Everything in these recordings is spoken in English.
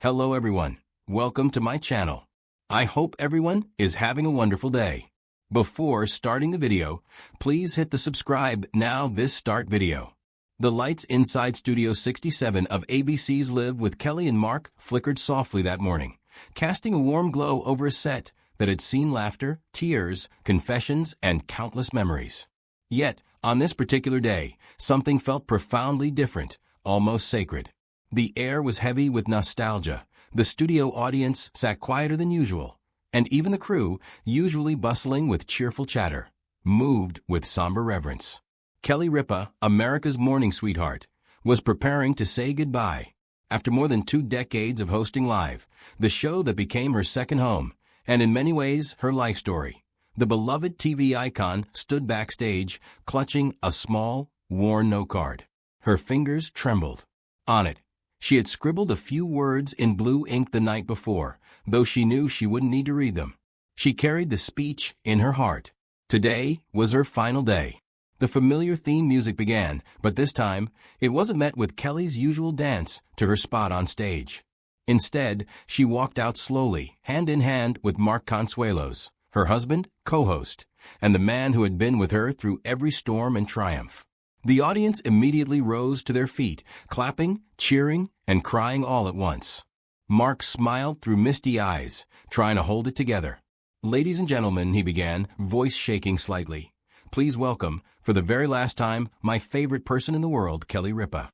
Hello everyone, welcome to my channel. I hope everyone is having a wonderful day. Before starting the video, please hit the subscribe now this start video. The lights inside Studio 67 of ABC's Live with Kelly and Mark flickered softly that morning, casting a warm glow over a set that had seen laughter, tears, confessions, and countless memories. Yet, on this particular day, something felt profoundly different, almost sacred. The air was heavy with nostalgia, the studio audience sat quieter than usual, and even the crew, usually bustling with cheerful chatter, moved with somber reverence. Kelly Ripa, America's morning sweetheart, was preparing to say goodbye. After more than 2 decades of hosting Live, the show that became her second home, and in many ways her life story, the beloved TV icon stood backstage, clutching a small, worn note card. Her fingers trembled. On it, she had scribbled a few words in blue ink the night before, though she knew she wouldn't need to read them. She carried the speech in her heart. Today was her final day. The familiar theme music began, but this time, it wasn't met with Kelly's usual dance to her spot on stage. Instead, she walked out slowly, hand in hand with Mark Consuelos, her husband, co-host, and the man who had been with her through every storm and triumph. The audience immediately rose to their feet, clapping, cheering, and crying all at once. Mark smiled through misty eyes, trying to hold it together. "Ladies and gentlemen," he began, voice shaking slightly, "please welcome, for the very last time, my favorite person in the world, Kelly Ripa."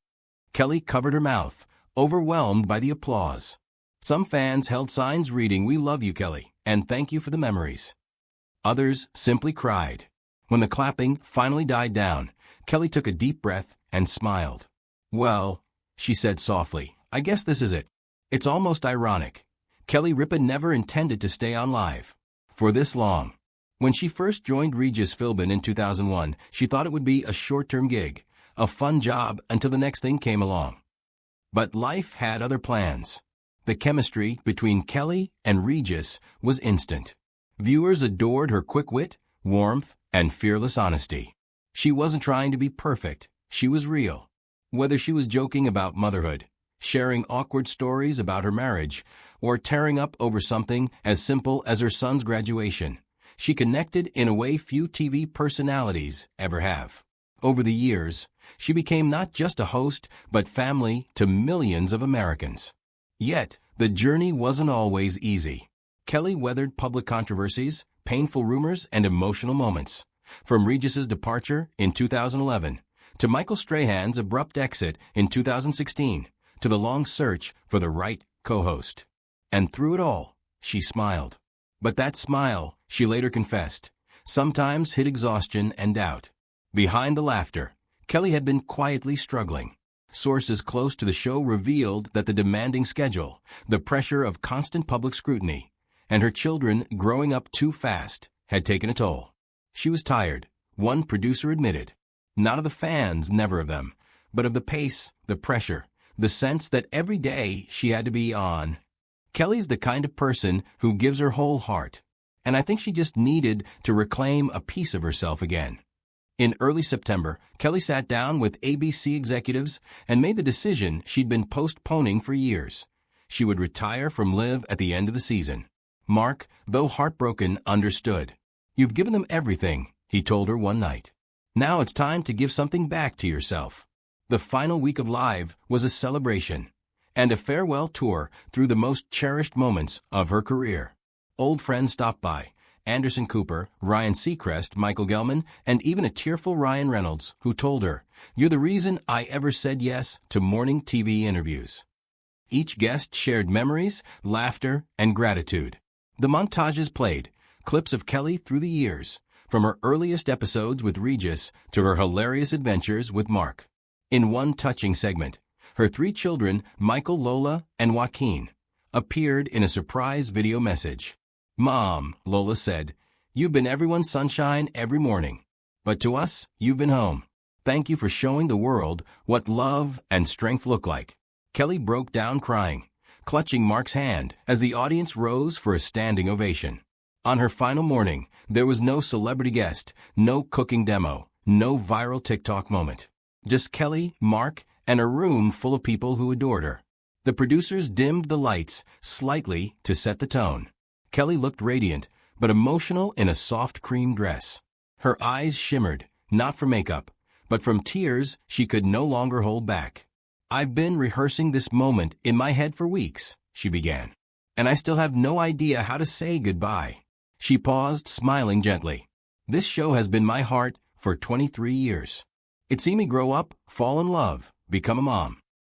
Kelly covered her mouth, overwhelmed by the applause. Some fans held signs reading, "We love you, Kelly, and thank you for the memories." Others simply cried. When the clapping finally died down, Kelly took a deep breath and smiled. "Well," she said softly, "I guess this is it." It's almost ironic. Kelly Ripa never intended to stay on Live for this long. When she first joined Regis Philbin in 2001, she thought it would be a short-term gig, a fun job until the next thing came along. But life had other plans. The chemistry between Kelly and Regis was instant. Viewers adored her quick wit, warmth, and fearless honesty. She wasn't trying to be perfect, she was real. Whether she was joking about motherhood, sharing awkward stories about her marriage, or tearing up over something as simple as her son's graduation, she connected in a way few TV personalities ever have. Over the years, she became not just a host, but family to millions of Americans. Yet, the journey wasn't always easy. Kelly weathered public controversies, painful rumors, and emotional moments. From Regis's departure in 2011, to Michael Strahan's abrupt exit in 2016, to the long search for the right co-host. And through it all, she smiled. But that smile, she later confessed, sometimes hid exhaustion and doubt. Behind the laughter, Kelly had been quietly struggling. Sources close to the show revealed that the demanding schedule, the pressure of constant public scrutiny, and her children growing up too fast had taken a toll. She was tired, one producer admitted. Not of the fans, never of them, but of the pace, the pressure, the sense that every day she had to be on. Kelly's the kind of person who gives her whole heart, and I think she just needed to reclaim a piece of herself again. In early September, Kelly sat down with ABC executives and made the decision she'd been postponing for years. She would retire from Live at the end of the season. Mark, though heartbroken, understood. "You've given them everything," he told her one night. "Now it's time to give something back to yourself." The final week of Live was a celebration and a farewell tour through the most cherished moments of her career. Old friends stopped by, Anderson Cooper, Ryan Seacrest, Michael Gelman, and even a tearful Ryan Reynolds, who told her, "You're the reason I ever said yes to morning TV interviews." Each guest shared memories, laughter, and gratitude. The montages played, clips of Kelly through the years, from her earliest episodes with Regis to her hilarious adventures with Mark. In one touching segment, her 3 children, Michael, Lola, and Joaquin, appeared in a surprise video message. "Mom," Lola said, "you've been everyone's sunshine every morning. But to us, you've been home. Thank you for showing the world what love and strength look like." Kelly broke down crying, clutching Mark's hand as the audience rose for a standing ovation. On her final morning, there was no celebrity guest, no cooking demo, no viral TikTok moment. Just Kelly, Mark, and a room full of people who adored her. The producers dimmed the lights slightly to set the tone. Kelly looked radiant, but emotional in a soft cream dress. Her eyes shimmered, not from makeup, but from tears she could no longer hold back. "I've been rehearsing this moment in my head for weeks," she began. "And I still have no idea how to say goodbye." She paused, smiling gently. "This show has been my heart for 23 years. It's seen me grow up, fall in love, become a mom.